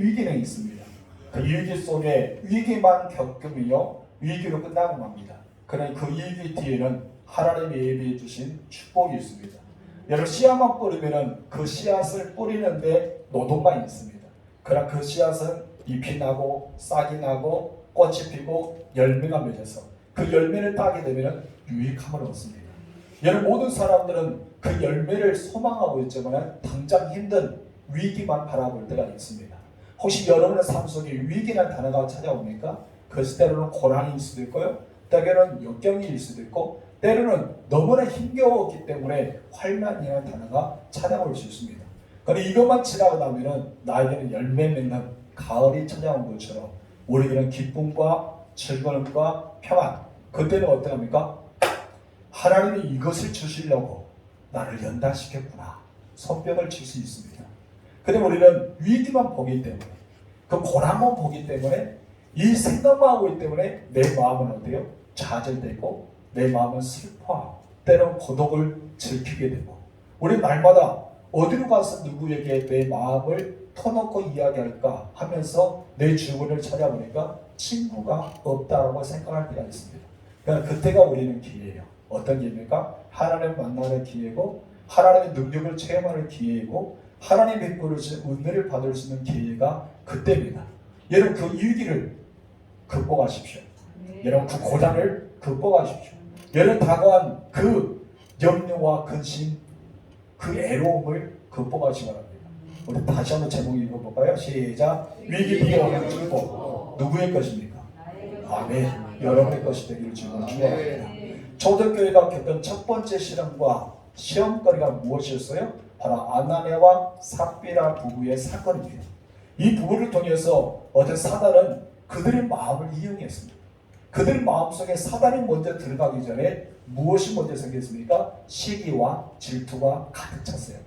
위기는 있습니다. 그 위기 속에 위기만 겪으며 위기로 끝나고 맙니다. 그러나 그 위기 뒤에는 하나님이 예비해 주신 축복이 있습니다. 여러분 씨앗만 뿌리면 그 씨앗을 뿌리는데 노동만 있습니다. 그러나 그 씨앗은 잎이 나고 싹이 나고 꽃이 피고 열매가 맺어서 그 열매를 따게 되면 유익함을 얻습니다. 여러분 모든 사람들은 그 열매를 소망하고 있지만 당장 힘든 위기만 바라볼 때가 있습니다. 혹시 여러분의 삶 속에 위기라는 단어가 찾아옵니까? 그것이 때로는 고난일 수도 있고요. 때로는 역경일 수도 있고 때로는 너무나 힘겨웠기 때문에 환난이라는 단어가 찾아올 수 있습니다. 그런데 이것만 지나고 나면 나에게는 열매 맺는 가을이 찾아온 것처럼 우리에게는 기쁨과 즐거움과 평안, 그때는 어떡합니까? 하나님이 이것을 주시려고 나를 연단시켰구나. 손뼉을 칠 수 있습니다. 근데 우리는 위기만 보기 때문에 그 고난만 보기 때문에 이 생각만 하고 있기 때문에 내 마음은 어때요? 좌절되고 내 마음은 슬퍼하고 때로는 고독을 즐기게 되고 우리 날마다 어디로 가서 누구에게 내 마음을 터놓고 이야기할까 하면서 내 주변을 찾아보니까 친구가 없다고 생각할 때가 있습니다. 그러니까 그때가 우리는 기회예요. 어떤 기회입니까? 하나님을 만나는 기회고 하나님의 능력을 체험하는 기회이고 하나님의 베풀어 주신 은혜를 받을 수 있는 기회가 그때입니다. 여러분 그 위기를 극복하십시오. 여러분 그 고난을 극복하십시오. 여러분 다가온 그 염려와 근심 그 애로움을 극복하시기 바랍니다. 우리 다시 한번 제목 읽어볼까요? 시작. 위기 뒤에 오는 축복 누구의 것입니까? 아멘. 여러분의 것이 되기를 주님으로 축원합니다. 초대교회가 겪은 첫 번째 시련과 시험거리가 무엇이었어요? 바로 아나니아와 삽비라 부부의 사건입니다. 이 부부를 통해서 어떤 사단은 그들의 마음을 이용했습니다. 그들 마음속에 사단이 먼저 들어가기 전에 무엇이 먼저 생겼습니까? 시기와 질투가 가득 찼어요.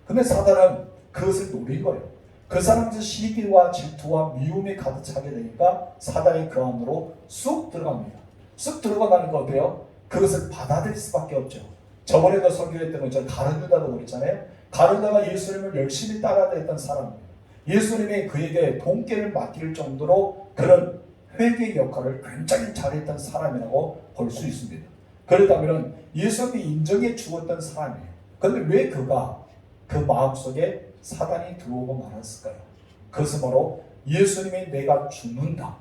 근데 사단은 그것을 노린 거예요. 그 사람들 시기와 질투와 미움이 가득 차게 되니까 사단이 그 안으로 쑥 들어갑니다. 쑥 들어가니까 어때요? 그것을 받아들일 수밖에 없죠. 저번에도 설교했던 것처럼 가룟유다도 그랬잖아요. 가룟유다가 예수님을 열심히 따라다녔던 사람이에요. 예수님이 그에게 돈깨를 맡길 정도로 그런 회개 역할을 굉장히 잘했던 사람이라고 볼 수 있습니다. 그렇다면 예수님이 인정해 주었던 사람이에요. 그런데 왜 그가 그 마음속에 사단이 들어오고 말았을까요? 그것은 바로 예수님이 내가 죽는다.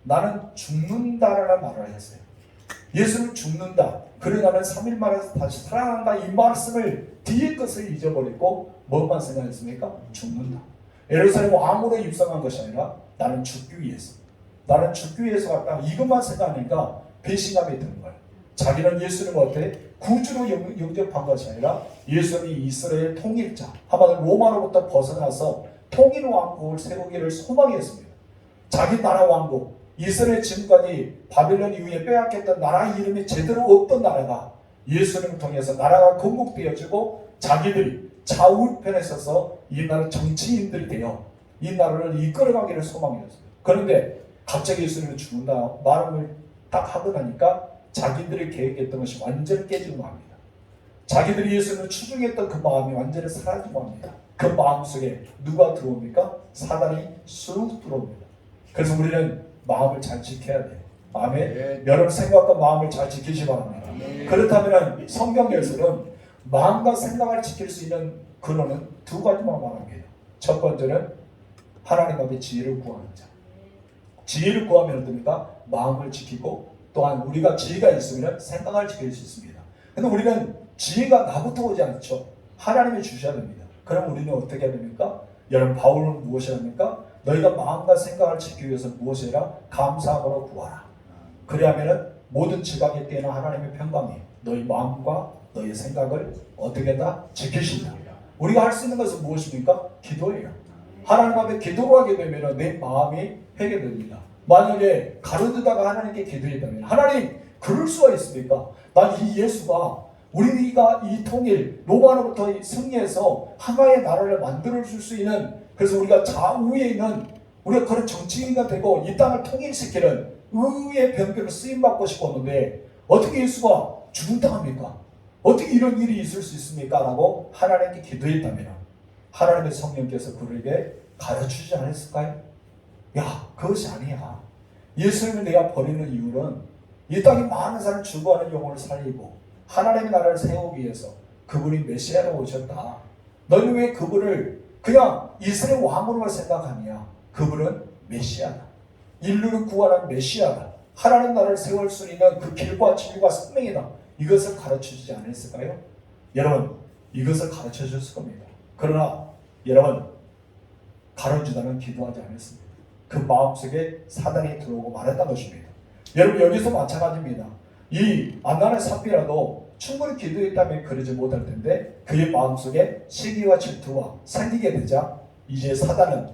나는 죽는다라는 말을 했어요. 예수는 죽는다. 그래 나는 3일 만에 다시 살아난다. 이 말씀을 뒤에 것을 잊어버리고 뭐만 생각했습니까? 죽는다. 예루살렘 왕으로 입성한 것이 아니라 나는 죽기 위해서. 나는 죽기 위해서 갔다. 이것만 생각하니까 배신감이 드는 거예요. 자기는 예수님을 어때? 구주로 영접한 것이 아니라 예수님이 이스라엘 통일자, 한마디로 로마로부터 벗어나서 통일 왕국을 세우기를 소망했습니다. 자기 나라 왕국, 이스라엘 지금까지 바벨론 이후에 빼앗겼던 나라 이름이 제대로 없던 나라가 예수님을 통해서 나라가 건국되어지고 자기들이 좌우편에 서서 이 나라 정치인들이 되어 이 나라를 이끌어가기를 소망했어요. 그런데 갑자기 예수님은 죽는다 말을 딱 하고 나니까 자기들이 계획했던 것이 완전히 깨지고 맙니다. 자기들이 예수님을 추종했던 그 마음이 완전히 사라지고 맙니다. 그 마음속에 누가 들어옵니까? 사단이 쑥 들어옵니다. 그래서 우리는 마음을 잘 지켜야 돼요. 아멘. 여러분 생각과 마음을 잘 지키시 바랍니다. 그렇다면 성경에서는 마음과 생각을 지킬 수 있는 근원은 두 가지만 말합니다. 첫 번째는 하나님 앞에 지혜를 구하는 자. 지혜를 구하면 어떻습니까? 마음을 지키고 또한 우리가 지혜가 있으면 생각을 지킬 수 있습니다. 그런데 우리는 지혜가 나부터 오지 않죠. 하나님이 주셔야 됩니다. 그럼 우리는 어떻게 해야 됩니까? 여러분 바울은 무엇이 합니까? 너희가 마음과 생각을 지키기 위해서 무엇을 해라? 감사함으로 구하라. 그리하면 모든 지각에 뛰어난 하나님의 평강이 너희 마음과 너희 생각을 어떻게 다 지키신다. 우리가 할 수 있는 것은 무엇입니까? 기도예요. 하나님 앞에 기도를 하게 되면 내 마음이 회개됩니다. 만약에 가르드다가 하나님께 기도했다면 하나님 그럴 수가 있습니까? 난 이 예수가 우리가 이 통일 로마로부터 승리해서 하나의 나라를 만들어줄 수 있는 그래서 우리가 좌우에 있는 우리가 그런 정치인이 되고 이 땅을 통일시키는 의의 변별을 쓰임받고 싶었는데 어떻게 예수가 죽음당합니까? 어떻게 이런 일이 있을 수 있습니까? 라고 하나님께 기도했다면 하나님의 성령께서 그에게 가르치지 않았을까요? 야, 그것이 아니야. 예수님을 내가 버리는 이유는 이 땅에 많은 사람을 죽어가는 영혼을 살리고 하나님의 나라를 세우기 위해서 그분이 메시아로 오셨다. 너는 왜 그분을 그냥 이스라엘 왕으로만 생각하냐? 그분은 메시아다. 인류를 구원한 메시아다. 하나님 나라를 세울 수 있는 그 길과 진리와 생명이다. 이것을 가르쳐주지 않았을까요? 여러분, 이것을 가르쳐줬을 겁니다. 그러나 여러분, 가르쳐주다는 기도하지 않았습니다. 그 마음속에 사단이 들어오고 말했던 것입니다. 여러분, 여기서 마찬가지입니다. 이 안나네 삽비라도 충분히 기도했다면 그러지 못할 텐데 그의 마음속에 시기와 질투가 생기게 되자 이제 사단은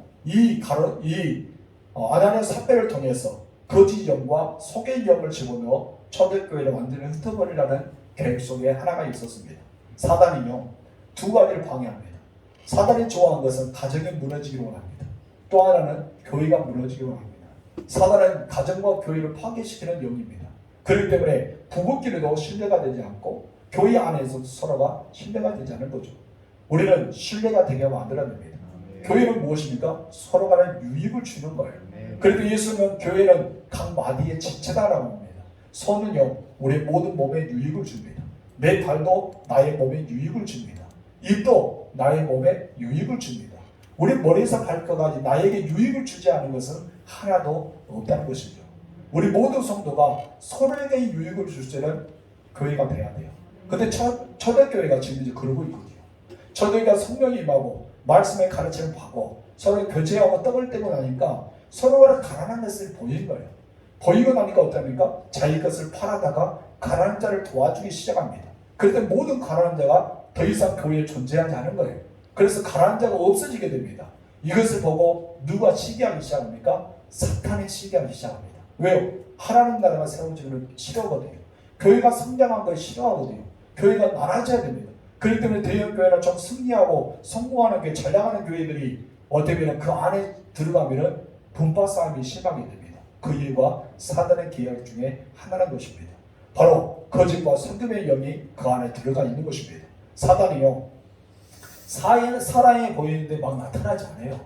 아나니아 삽비를 통해서 거짓 영과 속의 영을 집어넣어 초대교회를 완전히 흩어버리라는 계획 속에 하나가 있었습니다. 사단이요, 두 가지를 방해합니다. 사단이 좋아하는 것은 가정이 무너지기를 원합니다. 또 하나는 교회가 무너지기를 원합니다. 사단은 가정과 교회를 파괴시키는 영입니다. 그렇기 때문에 부부끼리도 신뢰가 되지 않고 교회 안에서 서로가 신뢰가 되지 않는 거죠. 우리는 신뢰가 되게 만들어야 됩니다. 교회는 무엇입니까? 서로 간에 유익을 주는 거예요. 그래도 예수는 교회는 각 마디의 지체다라고 합니다. 손은요, 우리 모든 몸에 유익을 줍니다. 내 발도 나의 몸에 유익을 줍니다. 입도 나의 몸에 유익을 줍니다. 우리 머리에서 발끝까지 나에게 유익을 주지 않은 것은 하나도 없다는 것이죠. 우리 모든 성도가 서로에게 유익을 줄 때는 교회가 돼야 돼요. 근데 초대교회가 지금 이제 그러고 있거든요. 초대교회가 성령이 임하고 말씀의 가르침을 받고 서로 교제하고 떡을 떼고 나니까 서로가 가난한 것을 보이는 거예요. 보이고 나니까 어떻습니까? 자기 것을 팔아다가 가난한 자를 도와주기 시작합니다. 그런데 모든 가난한 자가 더 이상 교회에 존재하지 않은 거예요. 그래서 가난한 자가 없어지게 됩니다. 이것을 보고 누가 시기하기 시작합니까? 사탄이 시기하기 시작합니다. 왜요? 하나님 나라가 세워지기를 싫어하거든요. 교회가 성장한 걸 싫어하거든요. 교회가 많아져야 됩니다. 그렇기 때문에 대형교회나 좀 승리하고 성공하는 게 잘 나가는 교회들이 어떻게 보면 그 안에 들어가면 분파 싸움이 심하게 됩니다. 그 이유가 사단의 계약 중에 하나라는 것입니다. 바로 거짓과 선금의 영이 그 안에 들어가 있는 것입니다. 사단이요, 사랑에 보이는데 막 나타나지 않아요.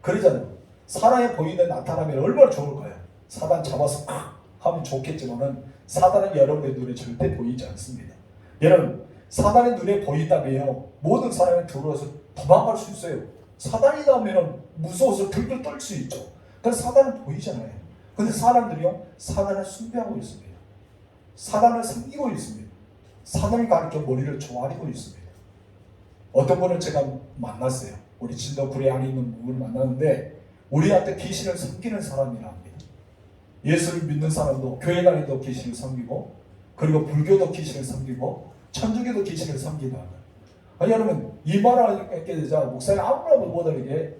그러잖아요. 사랑에 보이는데 나타나면 얼마나 좋을까요? 사단 잡아서 하면 좋겠지만은 사단은 여러분의 눈에 절대 보이지 않습니다. 여러분, 사단의 눈에 보인다면요, 모든 사람이 들어와서 도망갈 수 있어요. 사단이라면 무서워서 들들 떨 수 있죠. 그래서 사단은 보이잖아요. 근데 사람들이요, 사단을 숭배하고 있습니다. 사단을 섬기고 있습니다. 사단을 가리켜 머리를 조아리고 있습니다. 어떤 분을 제가 만났어요. 우리 진도 구리 안에 있는 분을 만났는데 우리한테 귀신을 섬기는 사람이라 합니다. 예수를 믿는 사람도 교회 다니도 귀신을 섬기고, 그리고 불교도 귀신을 섬기고, 천주교도 귀신을 섬기다. 아니, 여러분, 이 말을 하게 되자 목사님 아무나 못 알게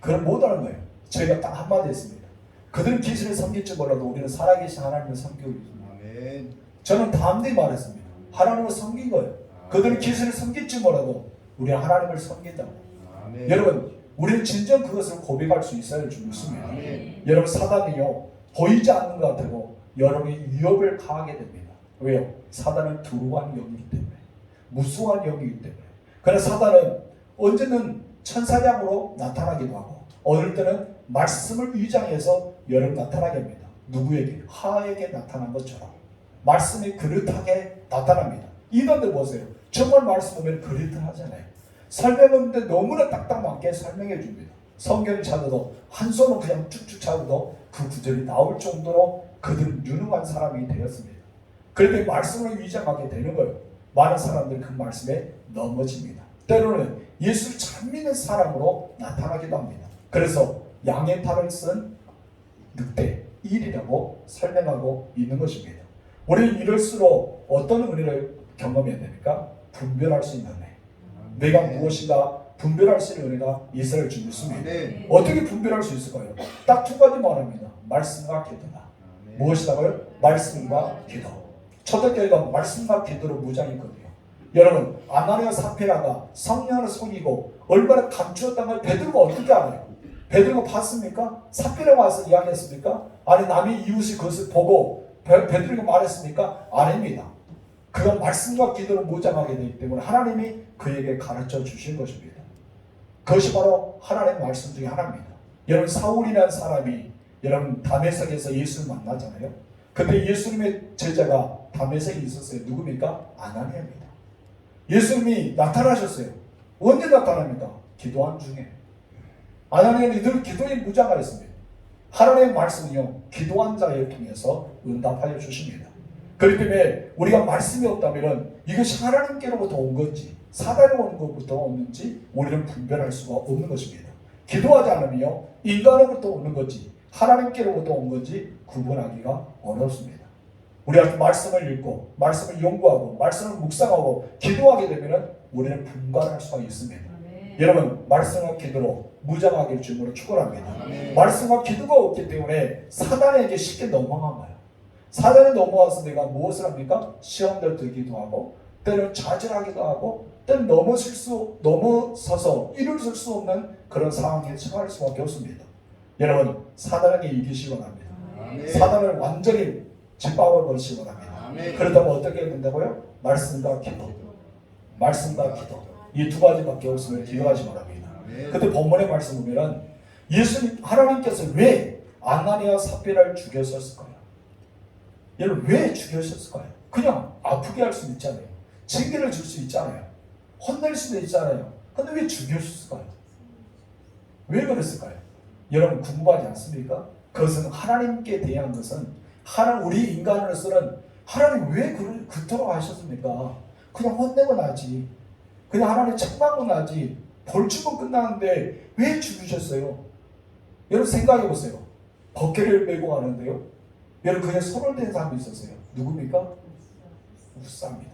그걸 못 하는 거예요. 저희가 딱 한마디 했습니다. 그들은 귀신을 섬길지 몰라도 우리는 살아계신 하나님을 섬기고 있습니다. 아멘. 저는 담대히 말했습니다. 하나님을 섬긴 거예요. 그들은 귀신을 섬길지 몰라도 우리 하나님을 섬긴다고. 아멘. 여러분, 우리는 진정 그것을 고백할 수 있어야 줄 믿습니다. 여러분, 사단이요, 보이지 않는 것 같아도 여러분이 위협을 가하게 됩니다. 왜요? 사단은 두루한 영이기 때문에, 무수한 영이기 때문에. 그래서 사단은 언제는 천사장으로 나타나기도 하고 어느 때는 말씀을 위장해서 여러분 나타나게 합니다. 누구에게? 하에게 나타난 것처럼 말씀이 그릇하게 나타납니다. 이분들 보세요. 정말 말씀 보면 그릇하잖아요. 설명하는데 너무나 딱딱 맞게 설명해 줍니다. 성경을 찾아도 한 손으로 그냥 쭉쭉 찾아도 그 구절이 나올 정도로 그들은 유능한 사람이 되었습니다. 그런데 말씀을 위장하게 되는 거예요. 많은 사람들이 그 말씀에 넘어집니다. 때로는 예수를 잘 믿는 사람으로 나타나기도 합니다. 그래서 양의 탈을 쓴 늑대 1이라고 설명하고 있는 것입니다. 우리는 이럴수록 어떤 은혜를 경험해야 됩니까? 분별할 수 있는 은혜. 내가 무엇인가 분별할 수 있는 은혜가 있어야 줄 믿습니다. 어떻게 분별할 수 있을까요? 딱 두 가지 말합니다. 말씀과 기도다. 무엇이라고요? 말씀과 기도. 초대교회가 말씀과 기도로 무장했거든요. 여러분, 아나니아 삽비라가 성령을 속이고 얼마나 감추었다는 걸 베드로가 어떻게 알아요? 베드로가 봤습니까? 삽비라가 와서 이야기했습니까? 아니, 남의 이웃이 그것을 보고 베드로가 말했습니까? 아닙니다. 그가 말씀과 기도로 무장하게 되기 때문에 하나님이 그에게 가르쳐 주신 것입니다. 그것이 바로 하나님의 말씀 중에 하나입니다. 여러분 사울이라는 사람이 여러분 다메섹에서 예수를 만나잖아요. 근데 예수님의 제자가 다메섹에 있었어요. 누굽니까? 아나니아입니다. 예수님이 나타나셨어요. 언제 나타납니까? 기도한 중에. 아나니아는 늘 기도에 무장하였습니다. 하나님의 말씀은요, 기도한 자를 통해서 응답하여 주십니다. 그렇기 때문에 우리가 말씀이 없다면 이것이 하나님께로부터 온 건지 사단이 오는 것부터 오는지 우리는 분별할 수가 없는 것입니다. 기도하지 않으며 인간으로부터 오는 건지 하나님께로부터 온 건지 구분하기가 어렵습니다. 우리가 말씀을 읽고 말씀을 연구하고 말씀을 묵상하고 기도하게 되면 우리는 분간할 수가 있습니다. 여러분 말씀과 기도로 무장하길 주님으로 축원합니다. 말씀과 기도가 없기 때문에 사단에게 쉽게 넘어간 거예요. 사단에 넘어와서 내가 무엇을 합니까? 시험들 들기도 하고 때는 좌절하기도 하고 때는 넘어서서 이룰 수 없는 그런 상황에 처할 수밖에 없습니다. 여러분 사단에게 이기시기 바랍니다. 사단을 완전히 짓밟아 버리시기 바랍니다. 그렇다면 어떻게 해야 된다고요? 말씀과 기도. 말씀과 기도. 이 두 가지밖에 없으면 기도하지 바랍니다. 그때 본문의 말씀 보면 예수님 하나님께서 왜 아나니아 삽비라를 죽였었을까요? 얘를 왜 죽였었을까요? 그냥 아프게 할 수 있잖아요. 징계를 줄 수 있잖아요. 혼낼 수도 있잖아요. 근데 왜 죽였을까요? 왜 그랬을까요? 여러분 궁금하지 않습니까? 그것은 하나님께 대한 것은 우리 인간으로서는 하나님 왜 그토록 하셨습니까? 그냥 혼내면 하지. 그냥 하나님 책망은 하지. 벌주면 끝나는데 왜 죽으셨어요? 여러분 생각해 보세요. 벗개를 메고 가는데요. 여러분 그냥 손을 댄 사람이 있었어요. 누굽니까? 우사입니다.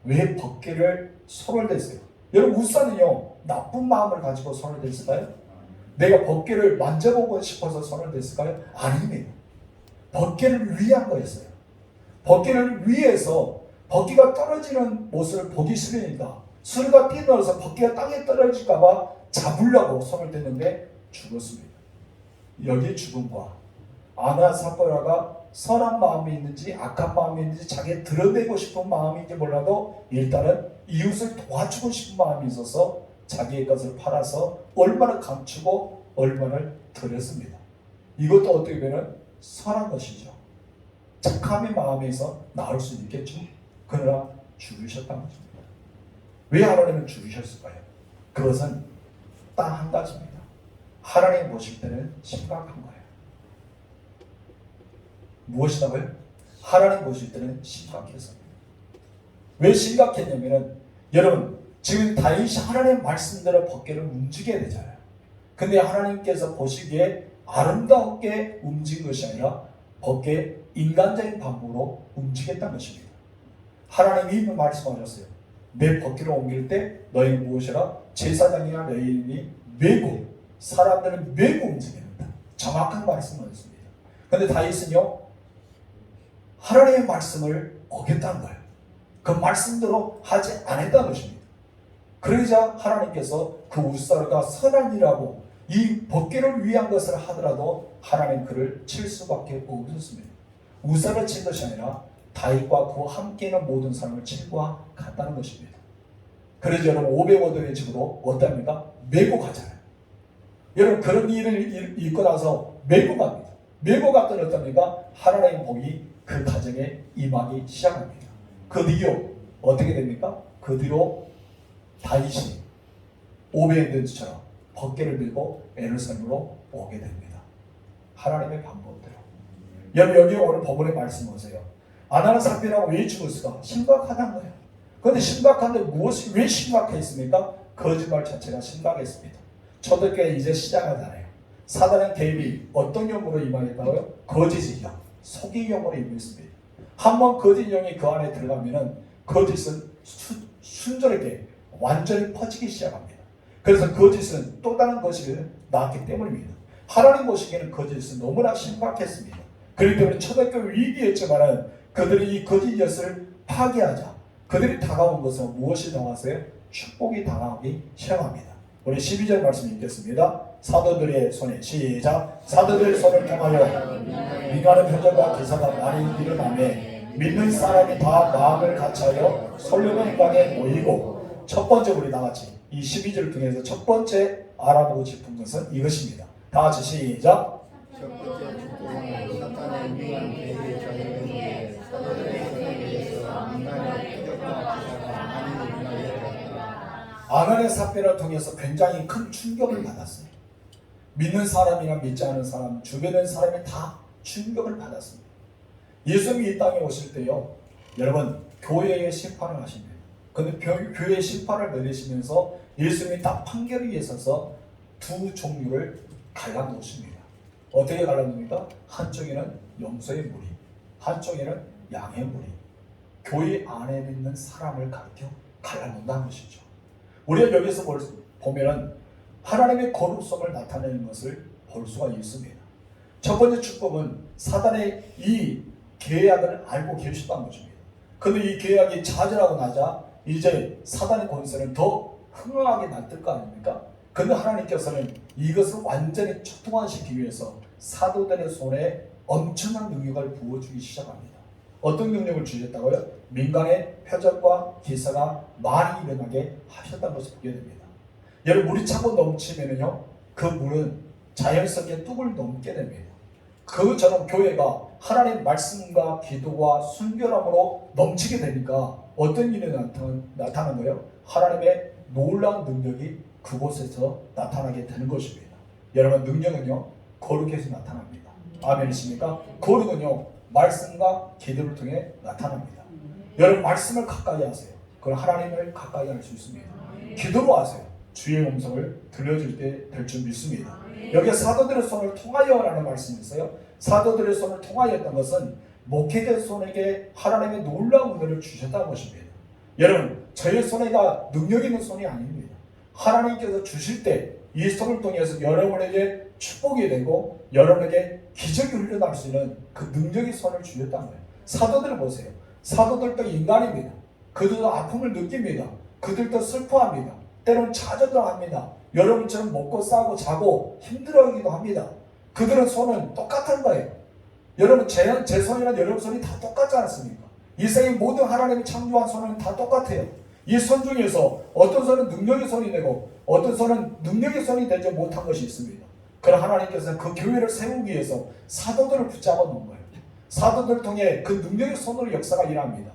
왜 벗개를 손을 댔어요? 여러분 우사는요 나쁜 마음을 가지고 손을 댔을까요? 내가 벗개를 만져보고 싶어서 손을 댔을까요? 아닙니다. 벗개를 위한 거였어요. 벗개를 위해서 벗개가 떨어지는 모습을 보기 싫으니까 수레가 뛰어들어서 벗개가 땅에 떨어질까봐 잡으려고 손을 댔는데 죽었습니다. 여기 죽음과 아나사포라가 선한 마음이 있는지 악한 마음이 있는지 자기가 드러내고 싶은 마음인지 몰라도 일단은 이웃을 도와주고 싶은 마음이 있어서 자기의 것을 팔아서 얼마나 감추고 얼마를 드렸습니다. 이것도 어떻게 보면 선한 것이죠. 착함의 마음에서 나올 수 있겠죠. 그러나 죽으셨다는 것입니다. 왜 하나님은 죽으셨을까요? 그것은 딱 한 가지입니다. 하나님 보실 때는 심각한 거예요. 무엇이라고요? 하나님 보실 때는 심각했습니다. 왜 심각했냐면 여러분 지금 다윗이 하나님의 말씀대로 벗개를 움직여야 되잖아요. 근데 하나님께서 보시기에 아름답게 움직인 것이 아니라 벗개 인간적인 방법으로 움직였다는 것입니다. 하나님이 말씀하셨어요. 내 벗개를 옮길 때 너희는 무엇이라? 제사장이나 레위인이 메고 사람들은 메고 움직인다. 정확한 말씀하셨습니다. 그런데 다윗은요 하나님의 말씀을 어겼다는 거예요. 그 말씀대로 하지 않았다는 것입니다. 그러자 하나님께서 그 우사가 선한 일하고 이 벗개를 위한 것을 하더라도 하나님 그를 칠 수밖에 없었습니다. 우사를 친 것이 아니라 다윗과 그와 함께 있는 모든 사람을 친 것과 같다는 것입니다. 그래서 여러분 500원의 집으로 어떻습니까? 메고 가잖아요. 여러분 그런 일을 읽고 나서 메고 갑니다. 메고 갔더니 어떻습니까? 하나님의 복이 그 가정에 임하기 시작합니다. 그 뒤로 어떻게 됩니까? 그 뒤로 다윗이 오베드처럼 벗개를 들고 예루살렘으로 오게 됩니다. 하나님의 방법대로. 여기 오늘 본문의 말씀 보세요. 아나는 삽비라고 왜 죽었을까? 심각하다는 거예요. 그런데 심각한데 무엇이 왜 심각했습니까? 거짓말 자체가 심각했습니다. 초대교회 이제 시작하잖아요. 사단의 개입이 어떤 영으로 임하겠다고요? 거짓의 영, 속의 영으로 임했습니다. 한번 거짓 영이 그 안에 들어가면은 거짓은 순전하게 완전히 퍼지기 시작합니다. 그래서 거짓은 또 다른 것을 낳았기 때문입니다. 하나님 보시기에는 거짓은 너무나 심각했습니다. 그렇기 때문에 초대교회 위기였지만은 그들이 이 거짓 엿을 파괴하자. 그들이 다가온 것은 무엇이 당하세요? 축복이 당하기 시작합니다. 우리 12절 말씀 읽겠습니다. 사도들의 손에 시작. 사도들의 손을 통하여 민간의 표적과 기사가 많이 일어나매 믿는 사람이 다 마음을 같이하여 솔로몬 강에 모이고 첫 번째 우리 다같이 이 12절을 통해서 첫 번째 알아보고 싶은 것은 이것입니다. 다 같이 시작. 첫 번째 축복은 사탄의 미완 계획에 적용되기에 사도들의 손에 의해서 민간의 표적과 기사가 많이 일어나였다. 아간의 사건을 통해서 굉장히 큰 충격을 받았어요. 믿는 사람이나 믿지 않은 사람, 주변의 사람이 다 충격을 받았습니다. 예수님이 이 땅에 오실 때요, 여러분 교회의 심판을 하십니다. 근데 교회의 심판을 내리시면서 예수님이 딱 판결 위에 서서 두 종류를 갈라놓으십니다. 어떻게 갈라놓습니까? 한쪽에는 염소의 무리, 한쪽에는 양의 무리. 교회 안에 있는 사람을 가르쳐 갈라놓는다는 것이죠. 우리가 여기서 보면은 하나님의 거룩성을 나타내는 것을 볼 수가 있습니다. 첫 번째 축복은 사단의 이 계약을 알고 계셨다는 것입니다. 그런데 이 계약이 좌절하고 나자 이제 사단의 권세는 더 흥황하게 났을 거 아닙니까? 그런데 하나님께서는 이것을 완전히 초토화시키기 위해서 사도들의 손에 엄청난 능력을 부어주기 시작합니다. 어떤 능력을 주셨다고요? 민간의 표적과 기사가 많이 일어나게 하셨다는 것을 보게 됩니다. 여러분 물이 차고 넘치면은요, 그 물은 자연스럽게 뚝을 넘게 됩니다. 그처럼 교회가 하나님의 말씀과 기도와 순결함으로 넘치게 되니까 어떤 일이 나타나는 거예요? 하나님의 놀라운 능력이 그곳에서 나타나게 되는 것입니다. 여러분 능력은요 거룩해서 나타납니다. 아멘이십니까? 거룩은요 말씀과 기도를 통해 나타납니다. 여러분 말씀을 가까이 하세요. 그럼 하나님을 가까이 할 수 있습니다. 기도로 하세요. 주의 음성을 들려줄 때 될 줄 믿습니다. 여기 사도들의 손을 통하여라는 말씀이 있어요. 사도들의 손을 통하였던 것은 목회자 손에게 하나님의 놀라운 은혜를 주셨다는 것입니다. 여러분 저의 손에가 능력 있는 손이 아닙니다. 하나님께서 주실 때 이 손을 통해서 여러분에게 축복이 되고 여러분에게 기적이 흘러날 수 있는 그 능력의 손을 주셨다는 거예요. 사도들을 보세요. 사도들도 인간입니다. 그들도 아픔을 느낍니다. 그들도 슬퍼합니다. 때로는 좌절도 합니다. 여러분처럼 먹고 싸고 자고 힘들어하기도 합니다. 그들은 손은 똑같은 거예요. 여러분 제 손이나 여러분 손이 다 똑같지 않습니까? 이 세상의 모든 하나님이 창조한 손은 다 똑같아요. 이 손 중에서 어떤 손은 능력의 손이 되고 어떤 손은 능력의 손이 되지 못한 것이 있습니다. 그러나 하나님께서는 그 교회를 세우기 위해서 사도들을 붙잡아 놓은 거예요. 사도들을 통해 그 능력의 손으로 역사가 일합니다.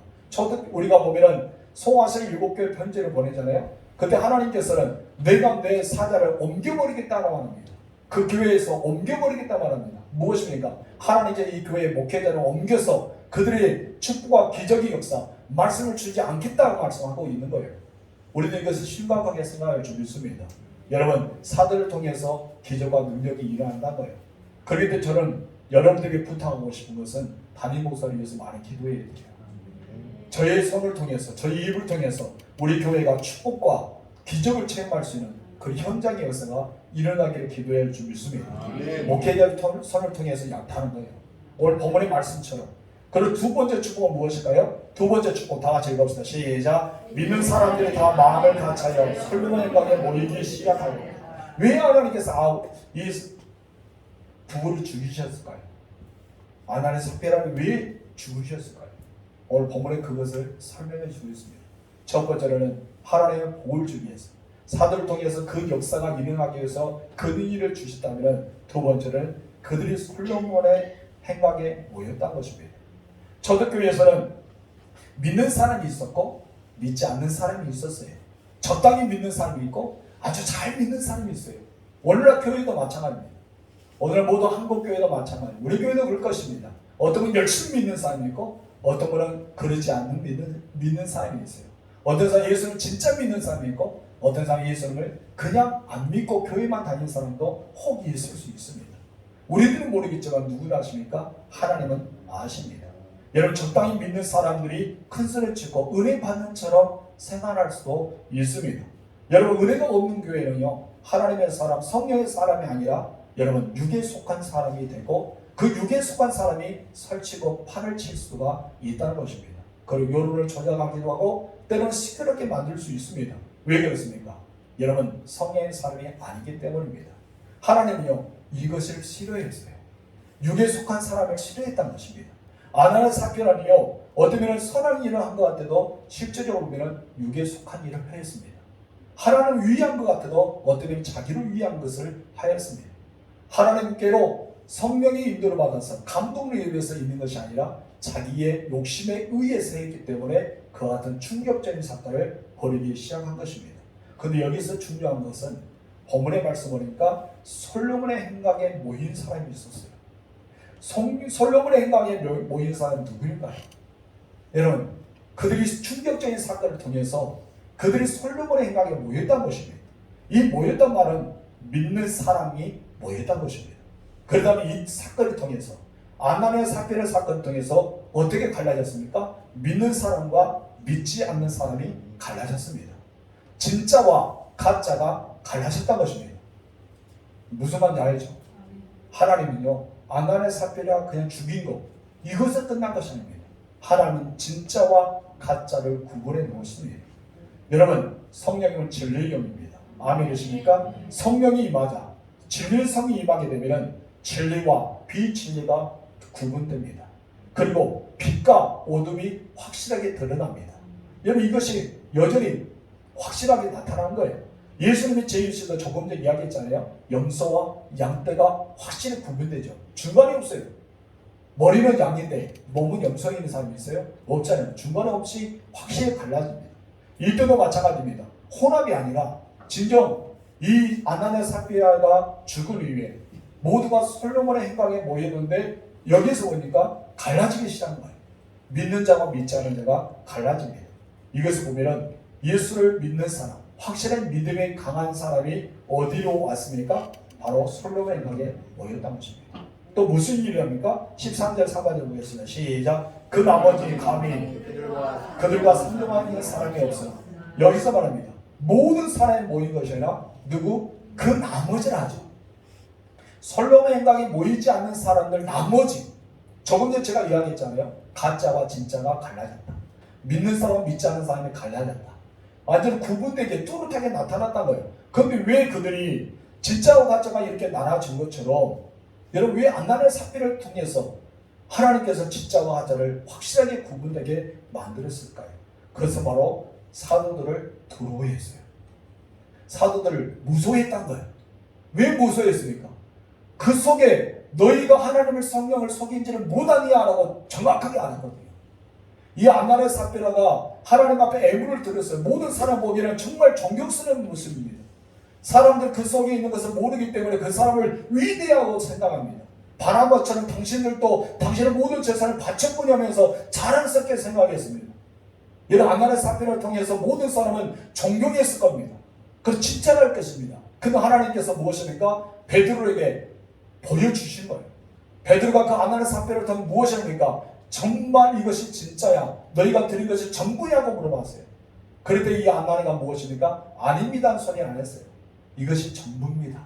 우리가 보면은 송아시 7교회 편지를 보내잖아요. 그때 하나님께서는 내가 내 사자를 옮겨버리겠다고 합니다. 그 교회에서 옮겨버리겠다고 합니다. 무엇입니까? 하나님께서 이 교회의 목회자를 옮겨서 그들의 축복과 기적의 역사, 말씀을 주지 않겠다고 말씀하고 있는 거예요. 우리도 이것을 심각하게 생각할 줄 믿습니다. 여러분 사도를 통해서 기적과 능력이 일어난다는 거예요. 그럴 때 저는 여러분들에게 부탁하고 싶은 것은 담임 목사를 위해서 많이 기도해야 돼요. 저의 손을 통해서 저희 입을 통해서 우리 교회가 축복과 기적을 체험할 수 있는 그 현장의 역사가 일어나기를 기도할 줄 믿습니다. 목회자의 손을 통해서 나타나는 거예요. 오늘 본문의 말씀처럼. 그리고 두 번째 축복은 무엇일까요? 두 번째 축복 다 같이 읽어봅시다. 시작. 믿는 사람들이 다 마음을 같이하여 솔로몬의 방에 모이기 시작하고. 왜 하나님께서 이 부부를 죽이셨을까요? 아나의 삭별함이 왜 죽으셨을까요? 오늘 본문에 그것을 설명해 주고 있습니다. 첫 번째로는 하나님의 복을 주기 위해서, 사도를 통해서 그 역사가 일어나기 위해서 그 일을 주셨다면, 두 번째는 그들이 솔로몬의 행각에 모였다는 것입니다. 초대교회에서는 믿는 사람이 있었고 믿지 않는 사람이 있었어요. 적당히 믿는 사람이 있고 아주 잘 믿는 사람이 있어요. 오늘날 교회도 마찬가지입니다. 오늘 모두 한국교회도 마찬가지입니다. 우리 교회도 그럴 것입니다. 어떤 분은 열심히 믿는 사람이 있고 어떤 분은 그러지 않는 믿는 사람이 있어요. 어떤 사람은 예수님을 진짜 믿는 사람이 있고 어떤 사람은 예수님을 그냥 안 믿고 교회만 다니는 사람도 혹 있을 수 있습니다. 우리들은 모르겠지만 누구나 아십니까? 하나님은 아십니다. 여러분 적당히 믿는 사람들이 큰 소리를 치고 은혜 받는 처럼 생활할 수도 있습니다. 여러분 은혜가 없는 교회는요 하나님의 사람, 성령의 사람이 아니라 여러분 육에 속한 사람이 되고 그 육에 속한 사람이 설치고 판을 칠 수가 있다는 것입니다. 그리고 여론을 조작하기도 하고 때로는 시끄럽게 만들 수 있습니다. 왜 그렇습니까? 여러분 성령의 사람이 아니기 때문입니다. 하나님은요 이것을 싫어했어요. 육에 속한 사람을 싫어했다는 것입니다. 아나는 삭별하니요 어쩌면 선한 일을 한 것 같아도 실제적으로 보면 육에 속한 일을 했습니다. 하나님을 위한 것 같아도 어떻게 보면 자기를 위한 것을 하였습니다. 하나님께로 성령의 인도를 받아서 감동을 위해서 있는 것이 아니라 자기의 욕심에 의해서 했기 때문에 그와 같은 충격적인 사건을 벌이기 시작한 것입니다. 그런데 여기서 중요한 것은 본문의 말씀을 보니까 솔로몬의 행각에 모인 사람이 있었어요. 솔로몬의 행각에 모인 사람은 누구일까요? 여러분, 그들이 충격적인 사건을 통해서 그들이 솔로몬의 행각에 모였다는 것입니다. 이 모였단 말은 믿는 사람이 모였다는 것입니다. 그러다 이 사건을 통해서 아나니아 삽비라 사건을 통해서 어떻게 갈라졌습니까? 믿는 사람과 믿지 않는 사람이 갈라졌습니다. 진짜와 가짜가 갈라졌다는 것입니다. 무슨 말인지 알죠? 하나님은요, 아나니아 삽비라 그냥 죽인 것, 이것에 끝난 것이 아닙니다. 하나님은 진짜와 가짜를 구분해 놓습니다. 여러분, 성령은 진리의 영입니다. 아멘이십니까? 성령이 임하자 진리의 성이 임하게 되면 진리와 비진리가 구분됩니다. 그리고 빛과 어둠이 확실하게 드러납니다. 여러분, 이것이 여전히 확실하게 나타난 거예요. 예수님의 제1시도 조금 전에 이야기했잖아요. 염소와 양떼가 확실히 구분되죠. 중간이 없어요. 머리는 양인데 몸은 염소에 있는 사람이 있어요? 없잖아요. 중간 없이 확실히 갈라집니다. 이때도 마찬가지입니다. 혼합이 아니라 진정 이 아나니아 삽비라가 죽은 이후에 모두가 솔로몬의 행각에 모였는데 여기서 보니까 갈라지기 시작한 거예요. 믿는 자와 믿지 않는 자가 갈라집니다. 이것을 보면은 예수를 믿는 사람, 확실한 믿음이 강한 사람이 어디로 왔습니까? 바로 솔로몬의 행각에 모였다는 것입니다. 또 무슨 일이랍니까? 13절 3절을 보겠습니다. 시작. 그 나머지 감히 그들과 상종하는 사람이 없어. 여기서 말합니다. 모든 사람이 모인 것이 아니라 누구? 그 나머지를 하죠. 솔로몬의 행각에 모이지 않는 사람들 나머지. 조금 전에 제가 이야기했잖아요. 가짜와 진짜가 갈라졌다. 믿는 사람과 믿지 않는 사람이 갈라졌다. 완전히 구분되게 뚜렷하게 나타났다는 거예요. 그런데 왜 그들이 진짜와 가짜가 이렇게 나눠진 것처럼 여러분 왜 아나니아 삽비를 통해서 하나님께서 진짜와 가짜를 확실하게 구분되게 만들었을까요? 그것은 바로 사도들을 두려워했어요. 사도들을 무서워했다는 거예요. 왜 무서워했습니까? 그 속에 너희가 하나님을 성령을 속인지를 못하니라고 정확하게 알았거든요. 이 아나니아 삽비라가 하나님 앞에 애물을 들었어요. 모든 사람 보기에는 정말 존경스러운 모습입니다. 사람들 그 속에 있는 것을 모르기 때문에 그 사람을 위대하고 생각합니다. 바나바처럼 당신들도 당신의 모든 재산을 바쳤구냐면서 자랑스럽게 생각했습니다. 이런 아나니아 삽비라를 통해서 모든 사람은 존경했을 겁니다. 그래서 칭찬할 것입니다. 근데 하나님께서 무엇입니까? 베드로에게 보여주신 거예요. 베드로가 그 아나니아 삽비라를 통해 무엇입니까? 정말 이것이 진짜야? 너희가 드린 것이 전부냐고 물어봤어요. 그랬더니 이 아나니아가 무엇입니까? 아닙니다. 소리 안 했어요. 이것이 전부입니다.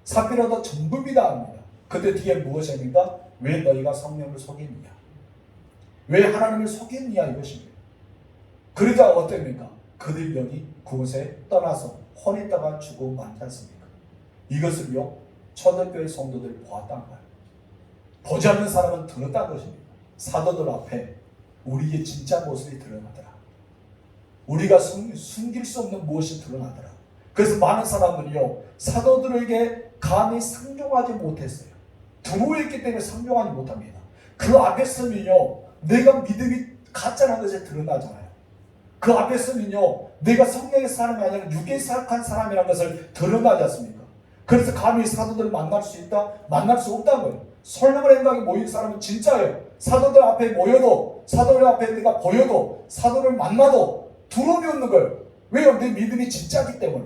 삽비라도 전부입니다. 합니다. 그때 뒤에 무엇입니까? 왜 너희가 성령을 속였느냐? 왜 하나님을 속였느냐? 이것입니다. 그러자 어땠습니까? 그들 영이 그곳에 떠나서 혼했다가 죽고 많지 않습니까? 이것을요 초대교회 성도들이 보았단 말이에요. 보지 않는 사람은 들었다는 것입니다. 사도들 앞에 우리의 진짜 모습이 드러나더라. 우리가 숨길 수 없는 무엇이 드러나더라. 그래서 많은 사람들이요 사도들에게 감히 상종하지 못했어요. 두려워했기 때문에 상종하지 못합니다. 그 앞에 서면요 내가 믿음이 가짜라는 것이 드러나잖아요. 그 앞에 서면요 내가 성령의 사람이 아니라 육에 사역한 사람이라는 것을 드러나지 않습니까? 그래서 감히 사도들을 만날 수 있다? 만날 수 없다는 거예요. 솔로몬의 행각에 모인 사람은 진짜예요. 사도들 앞에 모여도 사도들 앞에 내가 보여도 사도를 만나도 두려움이 없는 거예요. 왜요? 내 믿음이 진짜이기 때문에,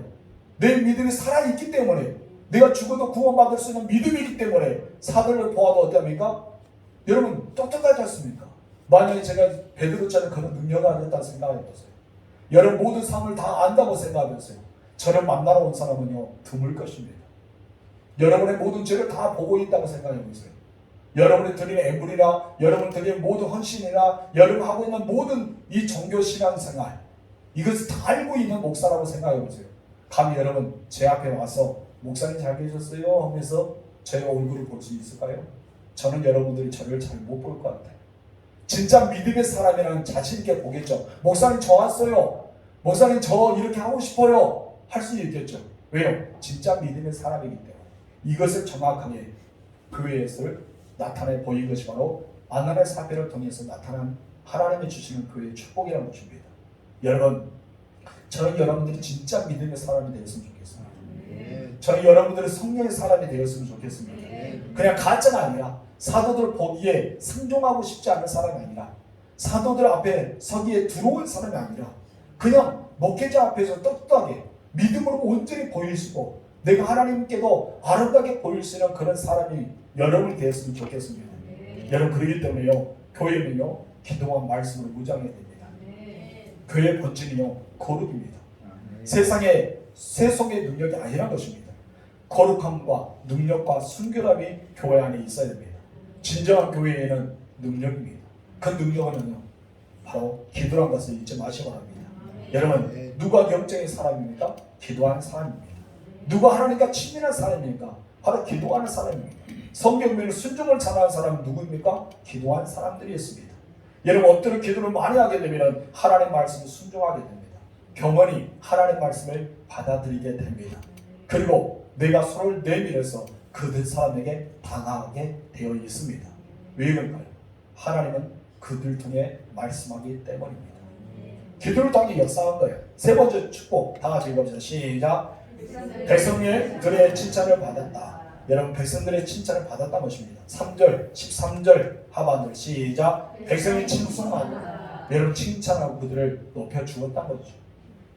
내 믿음이 살아있기 때문에, 내가 죽어도 구원받을 수 있는 믿음이기 때문에 사도를 보아도 어떻습니까? 여러분 똑똑하지 않습니까? 만약에 제가 베드로처럼 그런 능력을 가졌다는 생각해보세요. 여러분 모든 상을 다 안다고 생각해보세요. 저를 만나러 온 사람은요 드물 것입니다. 여러분의 모든 죄를 다 보고 있다고 생각해보세요. 여러분이 드리는 애물이나 여러분 드리는 모든 헌신이나 여러분 하고 있는 모든 이 종교 신앙생활 이것을 다 알고 있는 목사라고 생각해보세요. 감히 여러분 제 앞에 와서 목사님 잘 계셨어요 하면서 제 얼굴을 볼 수 있을까요? 저는 여러분들이 저를 잘 못 볼 것 같아요. 진짜 믿음의 사람이라는 자신 있게 보겠죠. 목사님 저 왔어요. 목사님 저 이렇게 하고 싶어요. 할 수 있겠죠. 왜요? 진짜 믿음의 사람이기 때문에. 이것을 정확하게 교회에서 나타내 보인 것이 바로 아나니아 사배를 통해서 나타난 하나님이 주시는 교회의 축복이라는 것입니다. 여러분, 저는 여러분들이 진짜 믿음의 사람이 되었으면 좋겠습니다. 저는 여러분들이 성령의 사람이 되었으면 좋겠습니다. 그냥 가짜가 아니라 사도들 보기에 상종하고 싶지 않은 사람이 아니라 사도들 앞에 서기에 들어올 사람이 아니라 그냥 목회자 앞에서 떳떳하게 믿음으로 온전히 보일 수 있고 내가 하나님께도 아름답게 보일 수 있는 그런 사람이 여러분이 되었으면 좋겠습니다. 여러분, 그러기 때문에요, 교회는요 기도와 말씀으로 무장해야 됩니다. 교회의 본질은요 거룩입니다. 세상에 세속의 능력이 아니란 것입니다. 거룩함과 능력과 순결함이 교회 안에 있어야 됩니다. 진정한 교회에는 능력입니다. 그 능력은 바로 기도라는 것을 잊지 마시기 바랍니다. 여러분, 누가 영적인 사람입니까? 기도하는 사람입니다. 누가 하나님과 친밀한 사람입니까? 바로 기도하는 사람입니다. 성경에는 순종을 잘하는 사람은 누구입니까? 기도하는 사람들이었습니다. 여러분, 엎드려 기도를 많이 하게 되면 하나님 말씀을 순종하게 됩니다. 경건히 하나님 말씀을 받아들이게 됩니다. 그리고 내가 손을 내밀어서 그들 사람에게 당하게 되어 있습니다. 왜 그럴까요? 하나님은 그들 통해 말씀하기 때문입니다. 기도를 통해 역사한 거예요. 세 번째 축복 다 같이 읽어보시죠. 시작. 백성의 그의 칭찬을 받았다. 여러분, 백성들의 칭찬을 받았다는 것입니다. 3절, 13절 하반절 시작. 백성이 칭송하고, 여러분 칭찬하고 그들을 높여주었다는 거죠.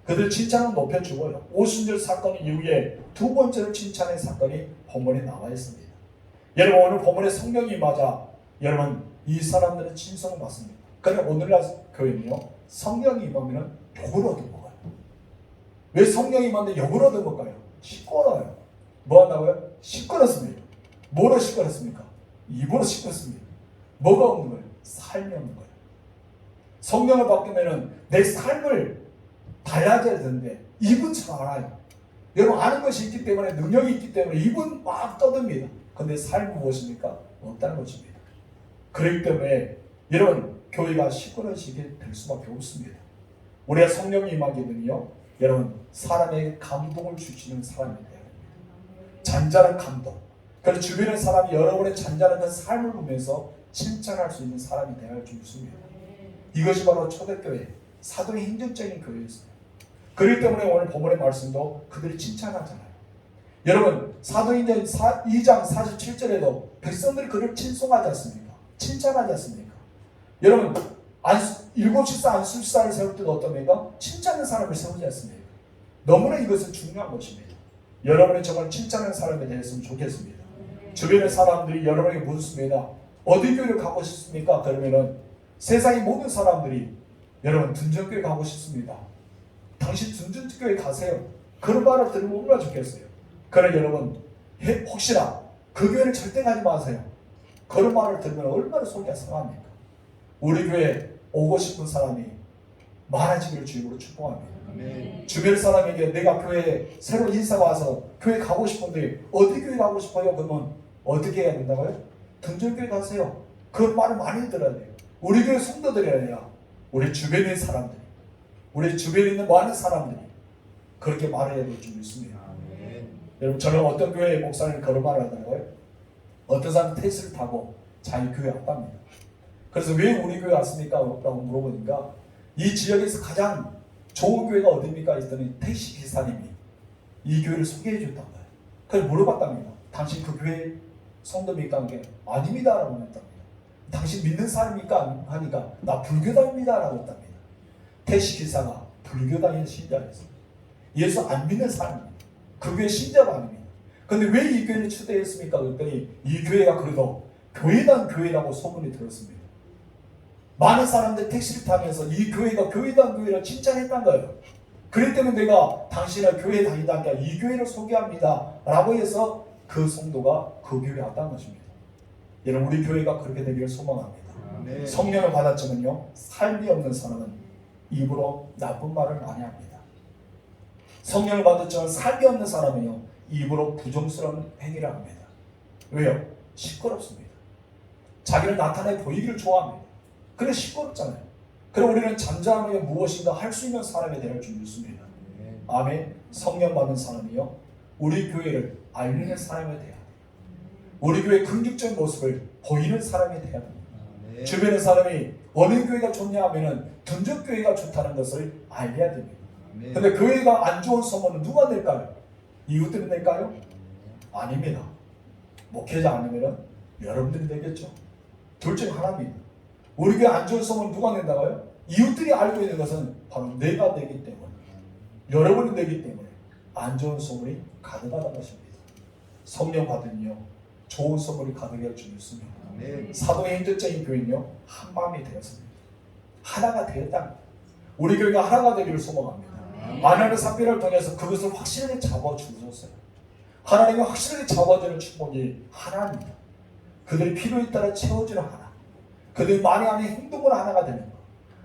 그들 칭찬을 높여주고요. 오순절 사건 이후에 두 번째로 칭찬의 사건이 본문에 나와 있습니다. 여러분, 오늘 본문에 성령이 맞아 여러분 이 사람들은 칭송을 받습니다. 그런데 오늘날 교회는요 성령이 임하면 욕을 얻어먹어요. 왜 성령이 임하는데 욕을 얻어먹어요? 시끄러워요. 뭐 한다고요? 시끄럽습니다. 뭐로 시끄럽습니까? 입으로 시끄럽습니다. 뭐가 없는 거예요? 삶이 없는 거예요. 성령을 받으면 내 삶을 달라져야 되는데 입은 잘 알아요. 여러분, 아는 것이 있기 때문에, 능력이 있기 때문에 입은 막 떠듭니다. 근데 삶은 무엇입니까? 없다는 것입니다. 그렇기 때문에 여러분, 교회가 시끄러지게 될 수밖에 없습니다. 우리가 성령이 임하게 되면요, 여러분 사람에게 감동을 주시는 사람이 돼야 됩니다. 잔잔한 감동. 그래서 주변의 사람이 여러분의 잔잔한 그 삶을 보면서 칭찬할 수 있는 사람이 되어야 줄 있습니다. 이것이 바로 초대교회, 사도의 행정적인 교회였어요. 그렇기 때문에 오늘 본문의 말씀도 그들이 칭찬하잖아요. 여러분, 사도행전 2장 47절에도 백성들이 그를 칭송하지 않습니까? 칭찬하지 않습니까? 여러분, 일곱십사 안수사를 세울 때도 어떻습니까? 칭찬하는 사람을 세우지 않습니까? 너무나 이것은 중요한 것입니다. 여러분이 정말 칭찬하는 사람이 되었으면 좋겠습니다. 주변의 사람들이 여러분에게 묻습니다. 어디 교회를 가고 싶습니까? 그러면은 세상의 모든 사람들이 여러분 둔전교회 가고 싶습니다. 당신 둔전교회 가세요. 그런 말을 들으면 얼마나 좋겠어요. 그러나 여러분, 혹시나 그 교회를 절대 가지 마세요. 그런 말을 들으면 얼마나 속이 상합니까? 우리 교회에 오고 싶은 사람이 많아지기를 주님으로 축복합니다. 아멘. 주변 사람에게 내가 교회에 새로 인사가 와서 교회 가고 싶은데 어디 교회 가고 싶어요? 그러면 어떻게 해야 된다고요? 둔전교회 가세요. 그런 말을 많이 들어야 돼요. 우리 교회 성도들이 아니라 우리 주변에 있는 사람들이, 우리 주변에 있는 많은 사람들이 그렇게 말해야 될 줄 믿습니다. 아멘. 여러분, 저는 어떤 교회 목사님 그런 말을 하더라고요. 어떤 사람은 택시를 타고 자기 교회 왔답니다. 그래서 왜 우리 교회 왔습니까? 라고 물어보니까 이 지역에서 가장 좋은 교회가 어디입니까? 했더니 택시 기사님이 이 교회를 소개해 줬단 거예요. 그래서 물어봤답니다. 당신 그 교회 성도입니까? 하니까 아닙니다 라고 했답니다. 당신 믿는 사람입니까? 하니까 나 불교다입니다 라고 했답니다. 택시 기사가 불교다의 신자였어요. 예수 안 믿는 사람입니다. 그 교회 신자가 아닙니다. 근데 왜 이 교회를 초대했습니까? 그랬더니 이 교회가 그래도 교회단 교회라고 소문이 들었습니다. 많은 사람들이 택시를 타면서 이 교회가 교회단 교회라고 칭찬했단 거예요. 그렇기 때문에 내가 당신을 교회에 다니다니까 이 교회를 소개합니다 라고 해서 그 성도가 그 교회에 왔다는 것입니다. 여러분, 우리 교회가 그렇게 되기를 소망합니다. 아멘. 성령을 받았지만요, 삶이 없는 사람은 입으로 나쁜 말을 많이 합니다. 성령을 받았지만 삶이 없는 사람은요, 입으로 부정스러운 행위를 합니다. 왜요? 시끄럽습니다. 자기를 나타내 보이기를 좋아합니다. 그래 시끄럽잖아요. 그럼 우리는 잠잠하며 무엇인가 할 수 있는 사람이 되어야 줄 믿습니다. 아멘. 성령 받은 사람이요, 우리 교회를 알리는 사람이 돼야 돼요. 우리 교회의 긍정적인 모습을 보이는 사람이 돼야 됩니다. 주변의 사람이 어느 교회가 좋냐 하면은 둔적 교회가 좋다는 것을 알려야 됩니다. 근데 교회가 안 좋은 소문은 누가 낼까요? 이웃들이 낼까요? 아닙니다. 목회자 아니면은 여러분들이 내겠죠. 둘 중 하나입니다. 우리 교회 안 좋은 소문 누가 낸다고요? 이웃들이 알고 있는 것은 바로 내가 되기 때문에, 여러분이 되기 때문에 안 좋은 소문이 가능하다는 것입니다. 성령 받으며 좋은 소문이 가능할 줄 믿습니다. 사도의 인격적인 교회는요, 한 마음이 되었습니다. 하나가 되었다. 우리 교회가 하나가 되기를 소망합니다. 하나님의 삭비를 통해서 그것을 확실하게 잡아주셨어요. 하나님이 확실하게 잡아주는 축복이 하나입니다. 그들이 필요에 따라 채워주는 하나, 그들이 만에 안에 행동으로 하나가 되는 것,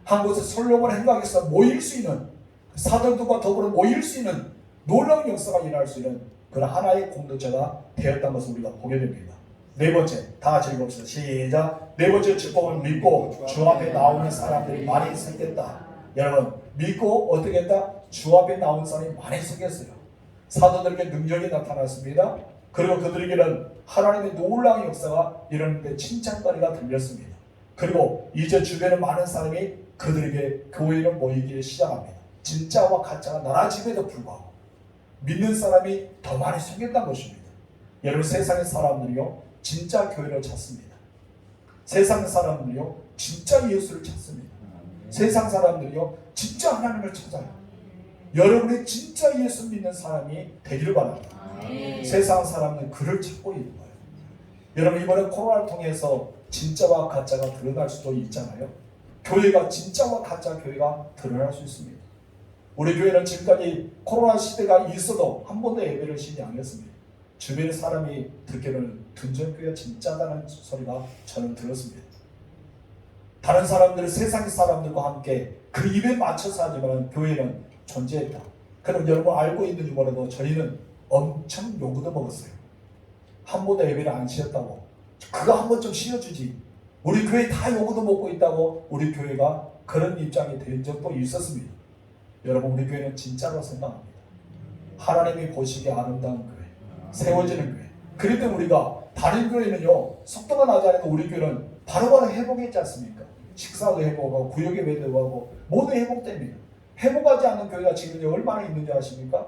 한 곳에 솔로몬 행각에서 모일 수 있는, 사도들과 더불어 모일 수 있는 놀라운 역사가 일어날 수 있는 그런 하나의 공동체가 되었다는 것을 우리가 보게 됩니다. 네 번째, 다 같이 읽어봅시다. 시작. 네 번째 축복은 믿고 주 앞에 나오는 사람들이 많이 생겼다. 여러분, 믿고 어떻게 했다? 주 앞에 나오는 사람이 많이 생겼어요. 사도들에게 능력이 나타났습니다. 그리고 그들에게는 하나님의 놀라운 역사가 일어났는데 칭찬거리가 들렸습니다. 그리고 이제 주변에 많은 사람이 그들에게 교회를 모이기 시작합니다. 진짜와 가짜가 나눠짐에도 불구하고 믿는 사람이 더 많이 생겼다는 것입니다. 여러분, 세상의 사람들이요, 진짜 교회를 찾습니다. 세상 사람들이요, 진짜 예수를 찾습니다. 세상 사람들이요, 진짜 하나님을 찾아요. 여러분이 진짜 예수 믿는 사람이 되기를 바랍니다. 세상 사람은 그를 찾고 있는 거예요. 여러분, 이번에 코로나를 통해서 진짜와 가짜가 드러날 수도 있잖아요. 교회가 진짜와 가짜 교회가 드러날 수 있습니다. 우리 교회는 지금까지 코로나 시대가 있어도 한 번도 예배를 쉬지 않았습니다. 주변의 사람이 듣기로는 둔전교회가 진짜다는 소리가 저는 들었습니다. 다른 사람들은 세상의 사람들과 함께 그 입에 맞춰서 하지만 교회는 존재했다. 그럼 여러분 알고 있는지 몰라도 저희는 엄청 욕도 먹었어요. 한 번도 예배를 안 쉬었다고. 그거 한 번 좀 쉬어주지. 우리 교회 다 욕도 먹고 있다고 우리 교회가 그런 입장이 된 적도 있었습니다. 여러분, 우리 교회는 진짜로 생각합니다. 하나님이 보시기에 아름다운 교회, 세워지는 교회. 그럴 때 우리가 다른 교회는요, 속도가 나지 않아도 우리 교회는 바로바로 회복했지 않습니까? 식사도 회복하고 구역의 회복하고 모두 회복됩니다. 회복하지 않는 교회가 지금 얼마나 있는지 아십니까?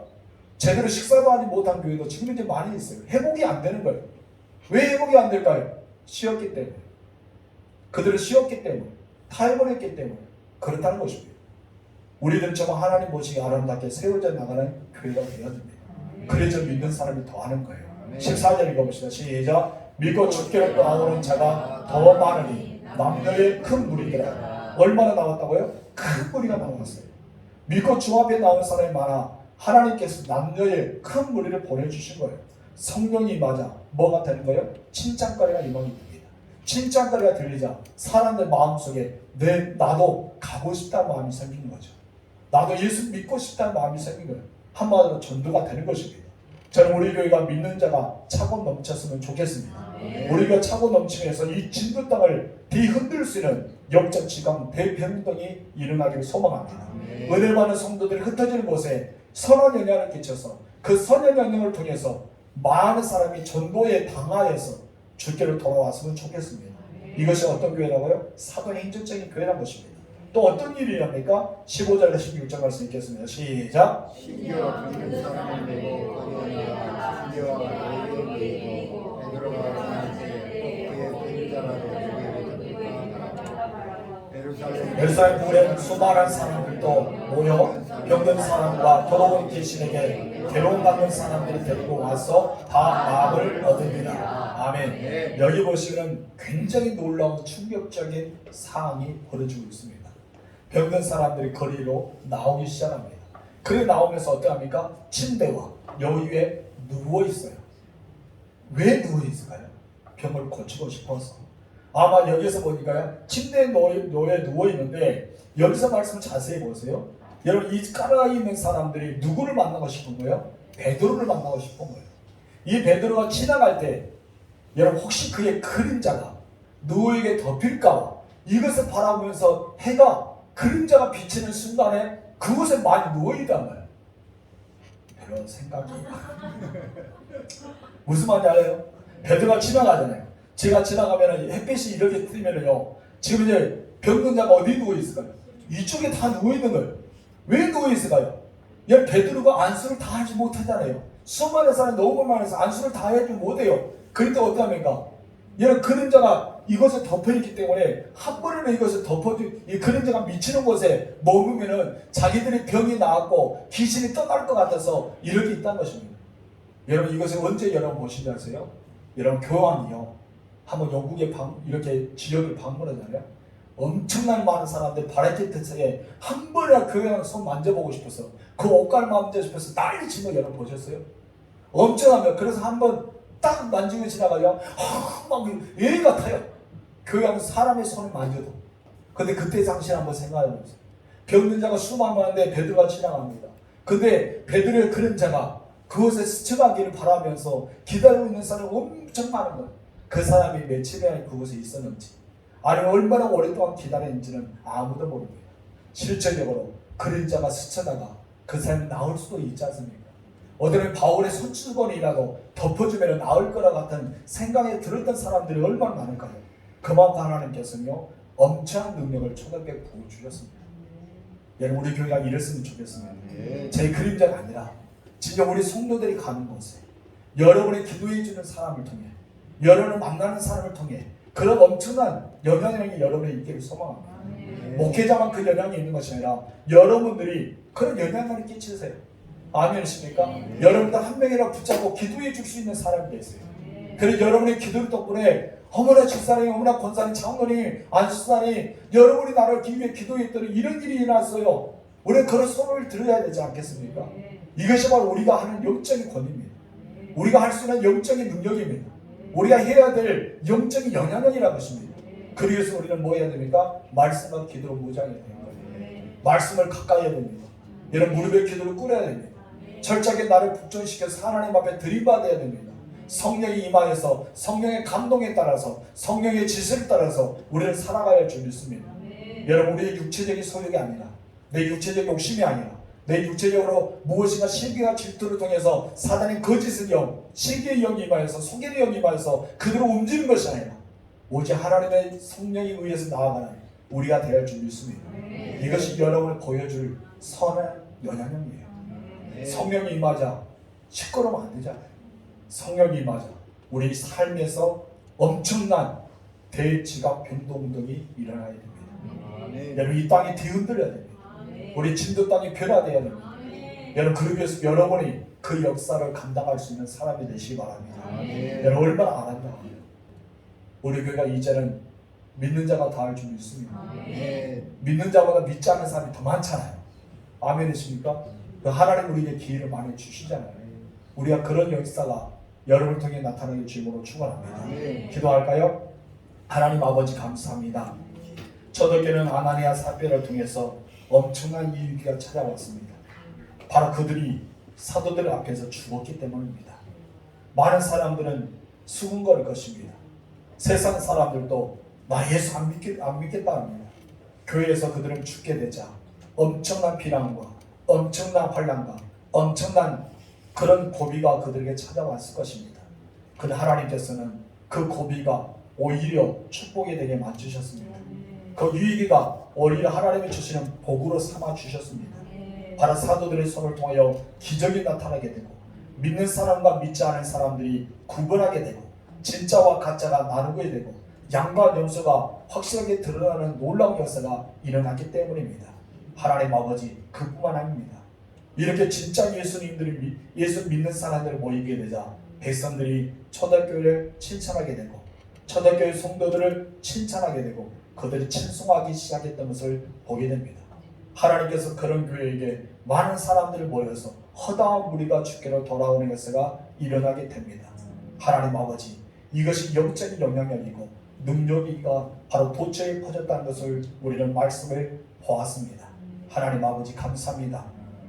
제대로 식사도 하지 못한 교회도 지금 이제 많이 있어요. 회복이 안 되는 거예요. 왜 회복이 안 될까요? 쉬었기 때문에. 그들은 쉬었기 때문에, 타협을 했기 때문에 그렇다는 것입니다. 우리들은 정말 하나님 보시기에 아름답게 세워져 나가는 교회가 되어야 됩니다. 그래서 믿는 사람이 더 하는 거예요. 14절 읽어봅시다. 시작. 믿고 주께로 나오는 자가 더 많으니 남녀의 큰 무리더라. 얼마나 나왔다고요? 큰 무리가 나왔어요. 믿고 주 앞에 나오는 사람이 많아 하나님께서 남녀의 큰 무리를 보내주신 거예요. 성령이 맞아 뭐가 되는 거예요? 칭찬거리가 임하게 됩니다. 칭찬거리가 들리자 사람들 마음속에 나도 가고 싶다는 마음이 생기는 거죠. 나도 예수 믿고 싶다는 마음이 생긴 거예요. 한마디로 전도가 되는 것입니다. 저는 우리 교회가 믿는 자가 차고 넘쳤으면 좋겠습니다. 우리가 차고 넘치면서 이 진도 땅을 뒤흔들 수 있는 영적 지강 대변동이 일어나기를 소망합니다. 은혜 많은 성도들이 흩어지는 곳에 선한 영향을 끼쳐서 그 선한 영향을 통해서 많은 사람이 전도에 당하여서 주께로 돌아왔으면 좋겠습니다. 이것이 어떤 교회라고요? 사도의 행정적인 교회란 것입니다. 또 어떤 일이랍니까? 15절과 16절 말씀 읽겠습니다. 시작. 신기와 듣는 사람을 내고 거리하여 신기와 너희를 내고 베드로가 그한테 또 그의 대리자라고 예루살렘 물에 수많은 사람들도 모여 병든 사람과 돌아온 귀신에게 괴로움 받는 사람들이 데리고 와서 다 마음을 얻습니다. 아멘. 여기 보시면 굉장히 놀라운 충격적인 상황이 벌어지고 있습니다. 병든 사람들이 거리로 나오기 시작합니다. 그래 나오면서 어떡합니까? 침대와 여기 위에 누워 있어요. 왜 누워 있을까요? 병을 고치고 싶어서. 아마 여기서 보니까요, 침대에 누워 있는데 여기서 말씀 자세히 보세요. 여러분, 이 깔아 있는 사람들이 누구를 만나고 싶은 거예요? 베드로를 만나고 싶은 거예요. 이 베드로가 지나갈 때 여러분, 혹시 그의 그림자가 누구에게 덮일까 이것을 바라보면서 해가 그림자가 비치는 순간에 그곳에 많이 누워있단 말이에요. 가요 생각이. 무슨 말인지 알아요? 베드로가 지나가잖아요. 제가 지나가면 햇빛이 이렇게 뜨면요, 지금 이제 병든자가 어디 누워 있을까요? 이쪽에 다 누워 있는 거예요. 왜 누워 있을까요? 얘 베드로가 안수를 다 하지 못하잖아요. 수많은 사람이 너무 많아서 안수를 다 하지 못해요. 그런데 어떡합니까? 얘는 그림자가 이것을 덮어있기 때문에 한 번에는 이것을 덮어주, 이 그림자가 미치는 곳에 머무면은 자기들의 병이 나았고 귀신이 떠날 것 같아서 이렇게 있다는 것입니다. 여러분, 이것을 언제 여러분 보시지 아세요? 여러분, 교황이요, 한번 영국에 이렇게 지역을 방문하잖아요. 엄청난 많은 사람들 바라케트에 한 번이나 교황 손 만져보고 싶어서, 그 옷갈 만져보고 싶어서 난리 치는 거 여러분 보셨어요? 엄청나면. 그래서 한번 딱 만지고 지나가요. 막 애 같아요. 교양 사람의 손을 만져도. 근데 그때 당시 한번 생각해보세요. 병든 자가 수만 많은데 베드로가 지나갑니다. 근데 베드로의 그림자가 그곳에 스쳐가기를 바라면서 기다리고 있는 사람이 엄청 많은 거예요. 그 사람이 며칠이나 그곳에 있었는지, 아니면 얼마나 오랫동안 기다렸는지는 아무도 모릅니다. 실질적으로 그림자가 스쳐다가 그 사람이 나올 수도 있지 않습니까? 어디는 바울의 손수건이라도 덮어주면 나을 거라 같은 생각에 들었던 사람들이 얼마나 많을까요? 그만큼 하나님께서는요, 엄청난 능력을 초대교회에 부어주셨습니다. 여러분, 우리 교회가 이랬으면 좋겠습니다. 제 그림자가 아니라 진짜 우리 성도들이 가는 곳에 여러분이 기도해 주는 사람을 통해, 여러분을 만나는 사람을 통해 그런 엄청난 영향력이 여러분에 있기를 소망합니다. 목회자만 그 영향이 있는 것이 아니라 여러분들이 그런 영향력을 끼치세요. 아멘이십니까? 여러분들 한 명이라도 붙잡고 기도해 줄 수 있는 사람이 되세요. 그래서 여러분의 기도 덕분에 어머나 집사님, 어머나 권사님, 장로님, 안수사님, 여러분이 나를 위해 기도했더니 이런 일이 일어났어요. 우리는 그런 소리를 들어야 되지 않겠습니까? 이것이 바로 우리가 하는 영적인 권위입니다. 우리가 할 수 있는 영적인 능력입니다. 우리가 해야 될 영적인 영향력이라는 것입니다. 그래서 우리는 뭐 해야 됩니까? 말씀과 기도로 무장해야 됩니다. 말씀을 가까이 해야 됩니다. 여러분, 무릎에 기도를 꿇어야 됩니다. 철저하게 나를 북전시켜서 하나님 앞에 들이받아야 됩니다. 성령이 임하여서 성령의 감동에 따라서 성령의 지시를 따라서 우리는 살아가야 할 줄 믿습니다. 여러분, 우리의 육체적인 소욕이 아니라, 내 육체적 욕심이 아니라, 내 육체적으로 무엇인가 시기와 질투를 통해서 사단의 거짓의 영, 시기의 영이 임하여서 속이의 영이 임하여서 그대로 움직이는 것이 아니라 오직 하나님의 성령에 의해서 나아가는 우리가 되어야 할 줄 믿습니다. 이것이 여러분을 보여줄 선한 영향력이에요. 성령이 임하자 시끄러우면 안 되잖아요. 성령이 임하자 우리 삶에서 엄청난 대지각 변동운동이 일어나야 됩니다. 여러분, 이 땅이 뒤흔들려야 됩니다. 우리 진도 땅이 변화되어야 됩니다. 여러분, 그러기 위해서 여러분이 그 역사를 감당할 수 있는 사람이 되시기 바랍니다. 여러분, 얼마나 아름다워요. 우리 교회가 이제는 믿는 자가 다 할 줄 믿습니다. 믿는 자보다 믿지 않는 사람이 더 많잖아요. 아멘이십니까? 하나님 우리에게 기회를 많이 주시잖아요. 우리가 그런 역사가 여러분을 통해 나타나길 주님으로 축원합니다. 기도할까요? 하나님 아버지, 감사합니다. 초대교회는 아나니아 삽비라를 통해서 엄청난 이유가 찾아왔습니다. 바로 그들이 사도들 앞에서 죽었기 때문입니다. 많은 사람들은 수군거릴 것입니다. 세상 사람들도 나 예수 안 믿겠다 합니다. 교회에서 그들은 죽게 되자 엄청난 비난과 엄청난 환난과 엄청난 그런 고비가 그들에게 찾아왔을 것입니다. 그런데 하나님께서는 그 고비가 오히려 축복이 되게 만드셨습니다. 그 위기가 오히려 하나님이 주시는 복으로 삼아 주셨습니다. 바로 사도들의 손을 통하여 기적이 나타나게 되고 믿는 사람과 믿지 않은 사람들이 구분하게 되고 진짜와 가짜가 나누게 되고 양과 염소가 확실하게 드러나는 놀라운 역사가 일어났기 때문입니다. 하나님 아버지, 그뿐만 아닙니다. 이렇게 진짜 예수님들이 예수 믿는 사람들을 모이게 되자 백성들이 초대교회를 칭찬하게 되고 초대교회 성도들을 칭찬하게 되고 그들이 찬송하기 시작했던 것을 보게 됩니다. 하나님께서 그런 교회에게 많은 사람들을 모여서 허다한 무리가 주께로 돌아오는 역사가 일어나게 됩니다. 하나님 아버지, 이것이 영적인 영향력이고 능력이가 바로 도처에 퍼졌다는 것을 우리는 말씀을 보았습니다. 하나님 아버지, 감사합니다.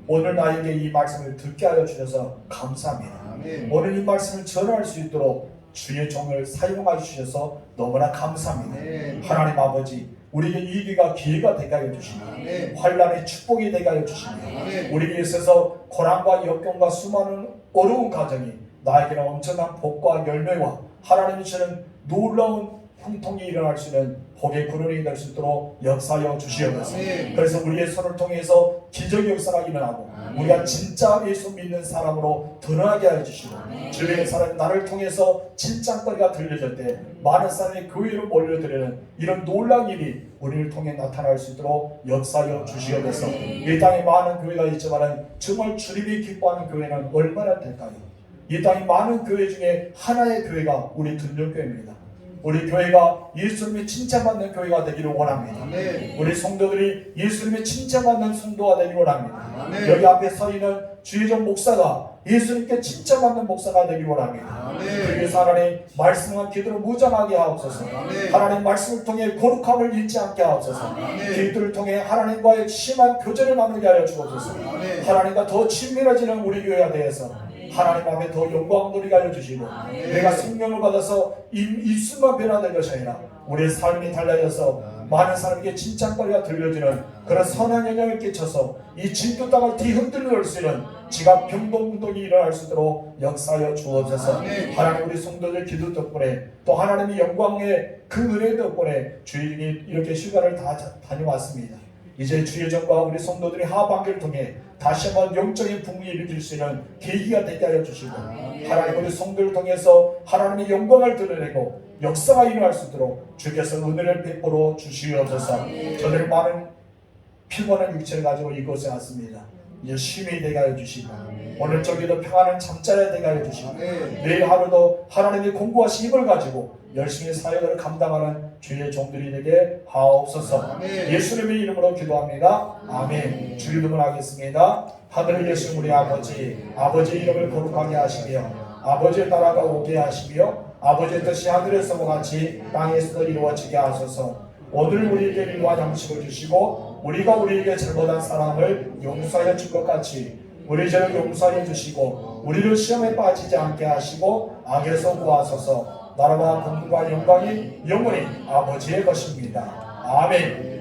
오늘 나에게 이 말씀을 듣게 하여 주셔서 감사합니다. 오늘 이 말씀을 전할 수 있도록 주의 종을 사용하여 주셔서 너무나 감사합니다. 네. 하나님 아버지, 우리에게 위기가 기회가 되게 하여 주시며 네. 환란의 축복이 되게 하여 주시며 네. 우리에게 있어서 고난과 역경과 수많은 어려운 과정이 나에게는 엄청난 복과 열매와 하나님이 주시는 놀라운 형통이 일어날 수 있는 복의 근원이 될 수 있도록 역사하여 주시옵소서. 아멘. 그래서 우리의 손을 통해서 기적의 역사가 일어나고 아멘. 우리가 진짜 예수 믿는 사람으로 드러나게 하여 주시고 주변의 사람 나를 통해서 진짠거리가 들려질 때 많은 사람이 교회로 몰려들는 이런 놀라운 일이 우리를 통해 나타날 수 있도록 역사하여 주시옵소서. 이 땅에 많은 교회가 있지만 정말 주님이 기뻐하는 교회는 얼마나 될까요? 이 땅에 많은 교회 중에 하나의 교회가 우리 등록교회입니다. 우리 교회가 예수님이 칭찬받는 교회가 되기를 원합니다. 아멘. 우리 성도들이 예수님이 칭찬받는 성도가 되기를 원합니다. 아멘. 여기 앞에 서 있는 주의종 목사가 예수님께 칭찬받는 목사가 되기를 원합니다. 아멘. 그리고 위해서 하나님 말씀과 기도를 무장하게 하옵소서. 아멘. 하나님 말씀을 통해 거룩함을 잃지 않게 하옵소서. 아멘. 기도를 통해 하나님과의 심한 교제를 나누게 하여 주옵소서. 아멘. 하나님과 더 친밀해지는 우리 교회가 되어서 하나님 앞에 더 영광 누리게 하여 주시고 내가 생명을 받아서 입술만 변화될 것이 아니라 우리의 삶이 달라져서 많은 사람에게 칭찬거리가 들려지는 그런 선한 영향을 끼쳐서 이 진도 땅을 뒤흔들어 수 있는 지각 병동운동이 일어날 수 있도록 역사하여 주옵소서. 하나님 우리 성도들 기도 덕분에 또 하나님의 영광의 그 은혜 덕분에 주일이 이렇게 휴가를 다 다녀왔습니다. 이제 주의 전과 우리 성도들이 하반기를 통해 다시 한번 영적인 부흥이 일으킬 수 있는 계기가 되게 하여 주시고 하나님 우리 성도를 통해서 하나님의 영광을 드러내고 역사가 일어날 수 있도록 주께서 은혜를 베풀어 주시옵소서. 저들 많은 피곤한 육체를 가지고 이곳에 왔습니다. 이제 쉼이 되게 하여 주시고 오늘 저기도 평안한 잠자리에 되게 하여 주시고 내일 하루도 하나님의 공부하신 힘을 가지고 열심히 사역을 감당하는 주의 종들이 되게 하옵소서. 예수님의 이름으로 기도합니다. 아멘. 주 이름을 하겠습니다. 하늘에 계신 우리 아버지, 아버지의 이름을 거룩하게 하시며 아버지의 나라가 오게 하시며 아버지의 뜻이 하늘에서와 같이 땅에서도 이루어지게 하소서. 오늘 우리에게 일용할 양식을 주시고 우리가 우리에게 잘못한 사람을 용서하여 줄 것 같이 우리 죄를 용서하여 주시고 우리를 시험에 빠지지 않게 하시고 악에서 구하소서. 나라와 공과 영광이 영원히 아버지의 것입니다. 아멘.